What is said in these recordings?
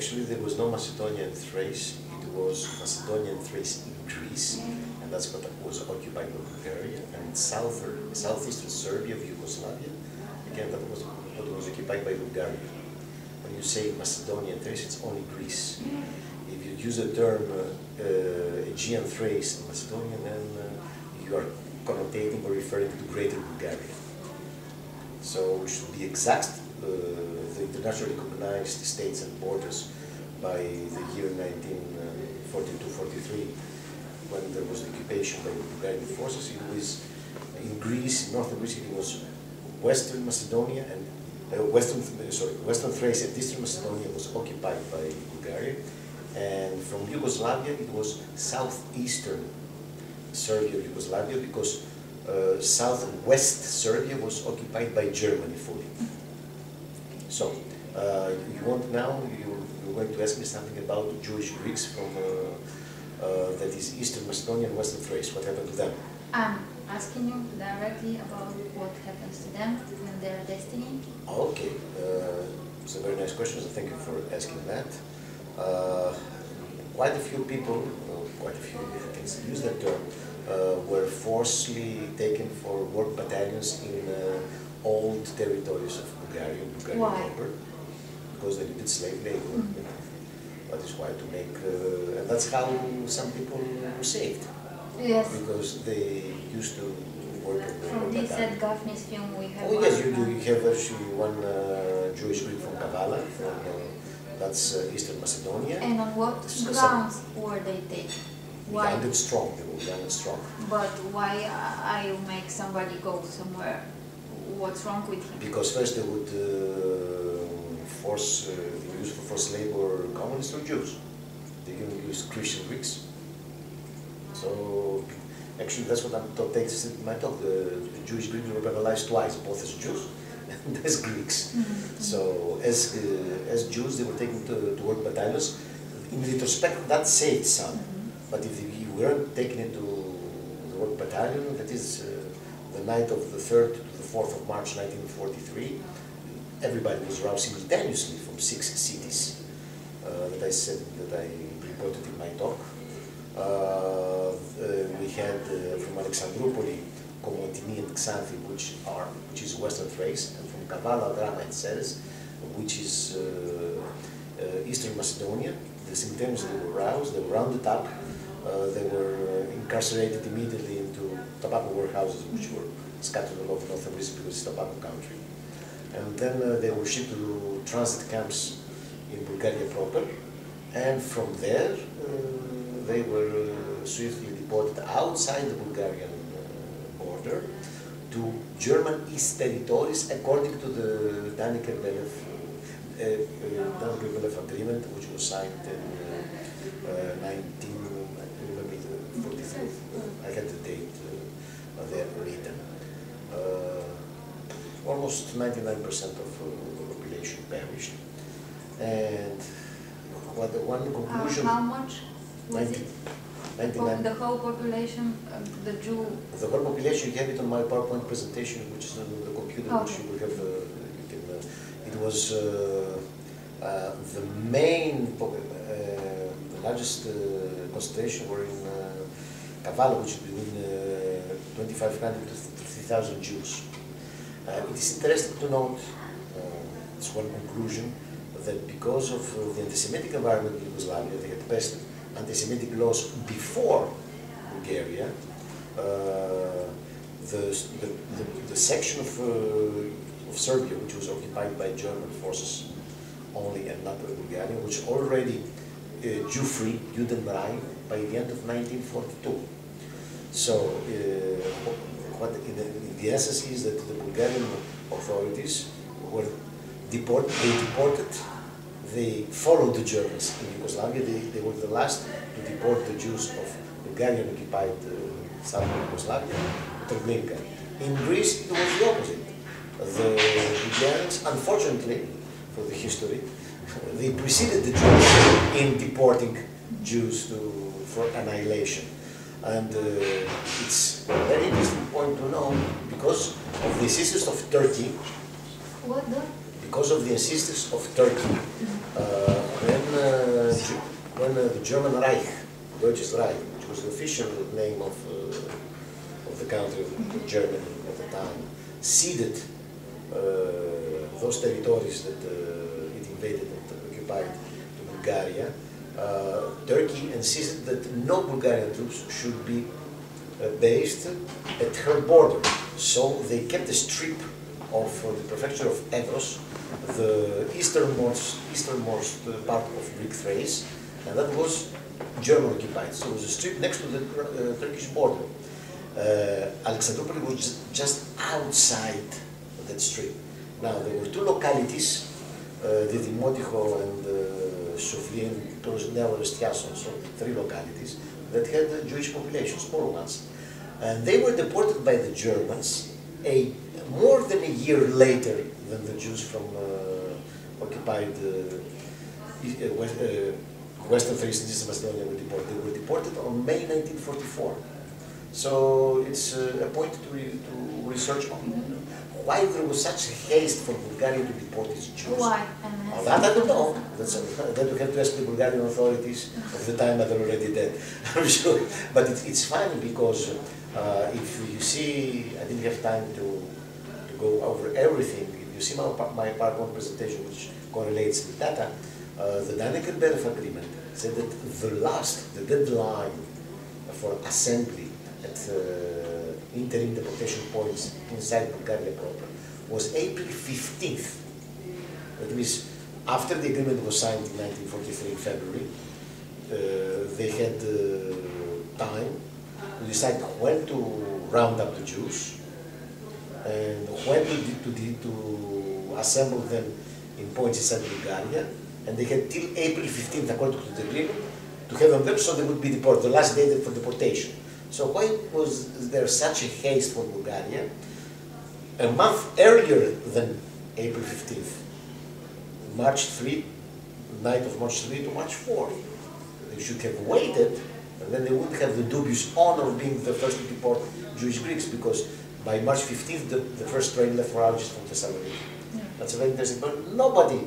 Actually, there was no Macedonia and Thrace. It was Macedonia and Thrace in Greece, and that's what was occupied by Bulgaria, and southeastern Serbia of Yugoslavia. Again, that was what was occupied by Bulgaria. When you say Macedonia and Thrace, it's only Greece. If you use the term Aegean Thrace and Macedonia, then you are connotating or referring to Greater Bulgaria. So we should be exact. The internationally recognized states and borders by the year 1942-43, when there was the occupation by the Bulgarian forces. It was in Greece, northern Greece, it was Western Macedonia and Western Thrace and Eastern Macedonia was occupied by Bulgaria, and from Yugoslavia it was southeastern Serbia, Yugoslavia, because southwest Serbia was occupied by Germany fully. So, you want now, you're going to ask me something about the Jewish Greeks from, that is Eastern Macedonia and Western Thrace. What happened to them? I'm asking you directly about what happens to them and their destiny. Okay, it's a very nice question, so thank you for asking that. Quite a few people, quite a few, I can use that term, were forcibly taken for work battalions in old territories of Bulgaria. Why? Because they needed slave labor. That is why to make, and that's how some people were saved. Yes. Because they used to work in the From this Ed Gaffney's film we have. Oh yes, you do. You have actually one Jewish Greek from Kavala, from that's Eastern Macedonia. And on what grounds were they taken? Why? Young and strong. They were young and strong. But why I make somebody go somewhere? What's wrong with him? Because first they would use for forced labor communists or Jews. They can use Christian Greeks. So actually that's what I'm takes in my talk. The Jewish Greeks were penalized twice, both as Jews and as Greeks. So as Jews they were taken to work battalions. In retrospect that saved some. But if you weren't taken into the work battalion, that is the night of the 3rd to the 4th of March 1943, everybody was roused simultaneously from 6 cities that I said, that I reported in my talk. We had from Alexandroupoli, Komotini and Xanthi, which is Western Thrace, and from Kavala, Drama and Seres, which is Eastern Macedonia. The simultaneously were roused, they were rounded up. They were incarcerated immediately into tobacco warehouses, which were scattered all over northern Greece because it's tobacco country. And then they were shipped to transit camps in Bulgaria proper, and from there they were swiftly deported outside the Bulgarian border to German East territories according to the Dannecker-Belev agreement, which was signed in 1943. I had the date there written. Almost 99% of the population perished. And what the one conclusion... How much was it? 99. The whole population, the Jew... The whole population, you have it on my PowerPoint presentation, which is on the computer, which you will have... it was the main, the largest concentration were in Kavala, which is between 2,500 to 3,000 Jews. It is interesting to note, it's one conclusion, that because of the anti-Semitic environment in Yugoslavia, they had passed anti-Semitic laws before Bulgaria. The section of Serbia, which was occupied by German forces only and not by Bulgaria, which already Jew-free, Judenrein, by the end of 1942. So, what the essence is that the Bulgarian authorities were deported, they followed the Germans in Yugoslavia, they were the last to deport the Jews of Bulgarian-occupied southern Yugoslavia to Treblinka. In Greece, it was the opposite. The Bulgarians, unfortunately, for the history, they preceded the Jews in deporting Jews for annihilation. And it's a very interesting point to know, because of the insistence of Turkey. What the? Because of the insistence of Turkey, when German Reich, Deutsches Reich, which was the official name of the country of Germany at the time, ceded those territories that it invaded and occupied to Bulgaria. Turkey insisted that no Bulgarian troops should be based at her border. So they kept a strip of the prefecture of Evros, the easternmost part of Greek Thrace, and that was German occupied. So it was a strip next to the Turkish border. Alexandroupoli was just outside that strip. Now there were two localities, Didimoticho and Sofia and Neorestiason, so three localities that had Jewish population, small ones. And they were deported by the Germans more than a year later than the Jews from occupied Western Thrace and Eastern Macedonia were deported. They were deported on May 1944. So it's a point to research on. Why there was such haste for Bulgaria to deport its Jews? Why? That I don't know. That we have to ask the Bulgarian authorities of the time that they're already dead, I'm sure. But it's funny because if you see, I didn't have time to go over everything. If you see my PowerPoint presentation, which correlates the data, the Dannekenberg Agreement said that the deadline for assembly at interim deportation points inside Bulgaria proper was April 15th. That means after the agreement was signed in 1943 in February, they had time to decide when to round up the Jews and when to assemble them in points inside Bulgaria, and they had till April 15th, according to the agreement, to have them there so they would be deported, the last day for deportation. So why was there such a haste for Bulgaria? A month earlier than April 15th, March 3, night of March 3 to March 4. They should have waited, and then they wouldn't have the dubious honor of being the first to deport Jewish Greeks, because by March 15th, the first train left for Algiers from Thessaloniki. Yeah. That's very interesting, but nobody,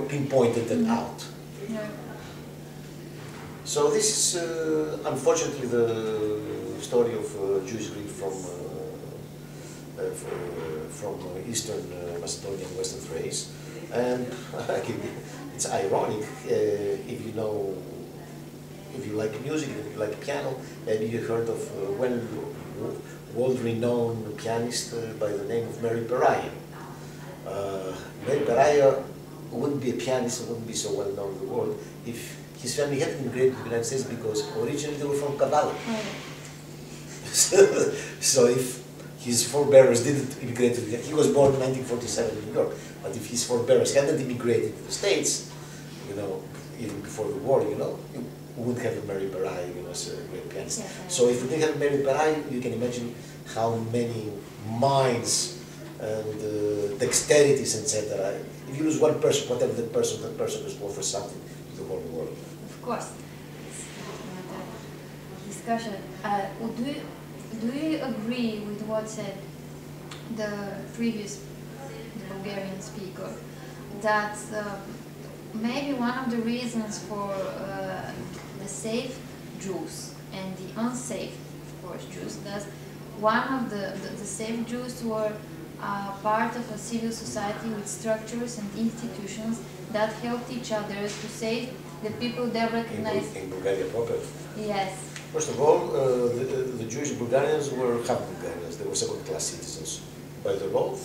pinpointed that out. Yeah. So this is, unfortunately, the story of Jewish Greek from Eastern Macedonia and Western Thrace. And it's ironic, if you like music, if you like piano, maybe you heard of world-renowned pianist by the name of Mary Pariah. Mary Pariah wouldn't be a pianist, wouldn't be so well known in the world if his family hadn't immigrated to the United States, because originally they were from Kabbalah. So if his forebears didn't immigrate to the, he was born in 1947 in New York, but if his forebears hadn't immigrated to the States, even before the war, you wouldn't have a Mary Pariah, as a great pianist. Yeah. So if you didn't have Mary Pariah, you can imagine how many minds and dexterities, etc. If you lose one person, whatever that person is worth for something to the whole world. Of course. It's another discussion. Do you agree with what said the previous Bulgarian speaker, that maybe one of the reasons for the safe Jews and the unsafe, of course, Jews, that one of the safe Jews were part of a civil society with structures and institutions that helped each other to save the people they recognized. In Bulgaria proper? Yes. First of all, the Jewish Bulgarians were half Bulgarians. They were second-class citizens by the law of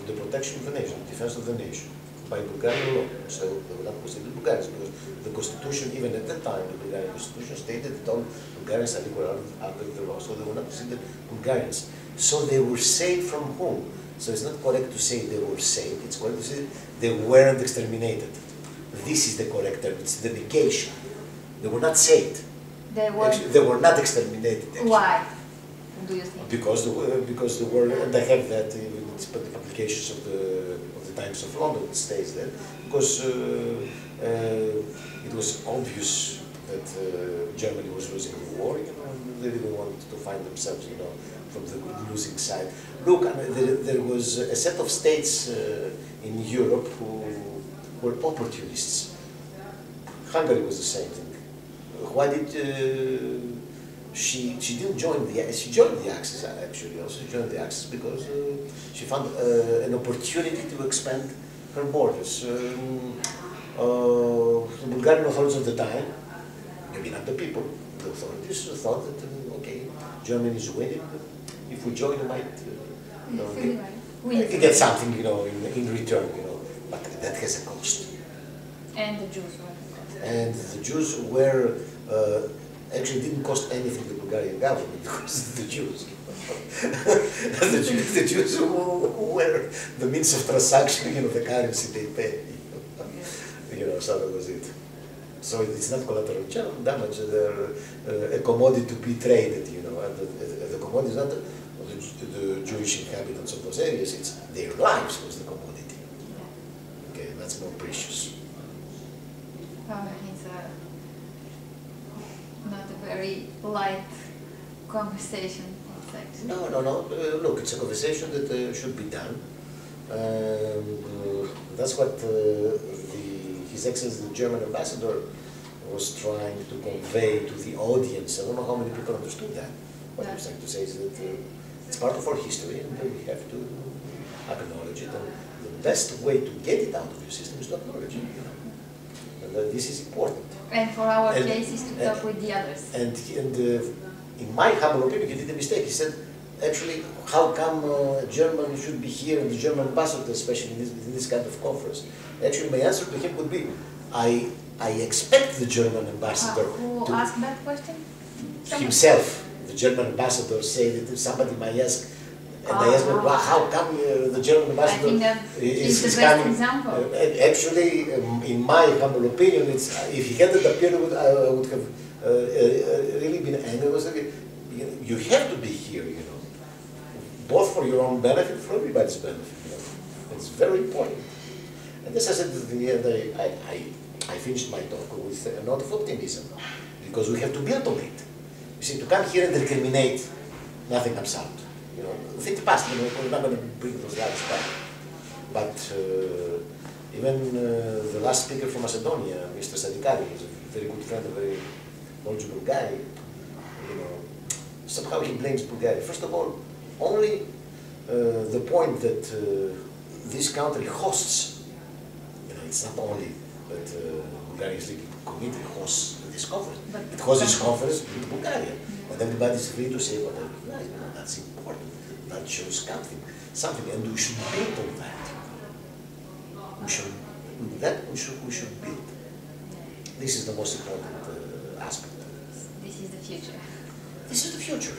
the protection of the nation, defense of the nation, by Bulgarian law. So they were not considered Bulgarians, because the constitution, even at that time, the Bulgarian constitution stated that all Bulgarians are equal under the law. So they were not considered Bulgarians. So they were saved from whom? So it's not correct to say they were saved. It's correct to say they weren't exterminated. This is the correct term. It's the negation. They were not saved. They were not exterminated. Actually. Why do you think? Because the word, and I have that in the publications of the Times of London. It states that because it was obvious that Germany was losing the war, and they didn't want to find themselves, from the losing side. Look, there was a set of states in Europe who were opportunists. Hungary was the same thing. Why did she didn't join she joined the Axis actually also. She joined the Axis because she found an opportunity to expand her borders. The Bulgarian authorities at the time, maybe not the people, the authorities thought that okay, Germany is winning. If we join, we might get something, in return, But that has a cost. And the Jews were. And the Jews were actually didn't cost anything to the Bulgarian government because the Jews. the Jews who were the means of transaction, the currency they pay. So that was it. So it's not collateral damage. They're a commodity to be traded. The commodity is not the Jewish inhabitants of those areas. It's their lives was the commodity. Okay, that's more precious. It's not a very light conversation. No. Look, it's a conversation that should be done. That's what His Excellency, the German ambassador, was trying to convey to the audience. I don't know how many people understood that. What he was trying to say is that it's part of our history and we have to acknowledge it. And the best way to get it out of your system is to acknowledge it. And this is important. And for our case is to talk with the others. And in my humble opinion, he did a mistake. He said, actually, how come Germany should be here and the German ambassador, especially in this kind of conference? Actually, my answer to him would be, I expect the German ambassador who asked that question? Himself. The German ambassador said that somebody might ask, and I asked, well, how come the German ambassador I think that is the best coming? Example. Actually, in my humble opinion, if he hadn't appeared, I would have really been angry. You have to be here, both for your own benefit, for everybody's benefit. It's very important. And this, I said at the end, I finished my talk with a note of optimism, because we have to build on it. You see, to come here and recriminate, nothing comes out. Think past, we're not going to bring those lives back. But even the last speaker from Macedonia, Mr. Sadikari, is a very good friend, a very knowledgeable guy. Somehow he blames Bulgaria. First of all, only the point that this country hosts. It's not only that Bulgaria is legal committee hosts this conference. It hosts this conference with Bulgaria. And everybody is free to say whatever they like. That's important. That shows something. And we should build on that. We should build. This is the most important aspect. This is the future. This is the future.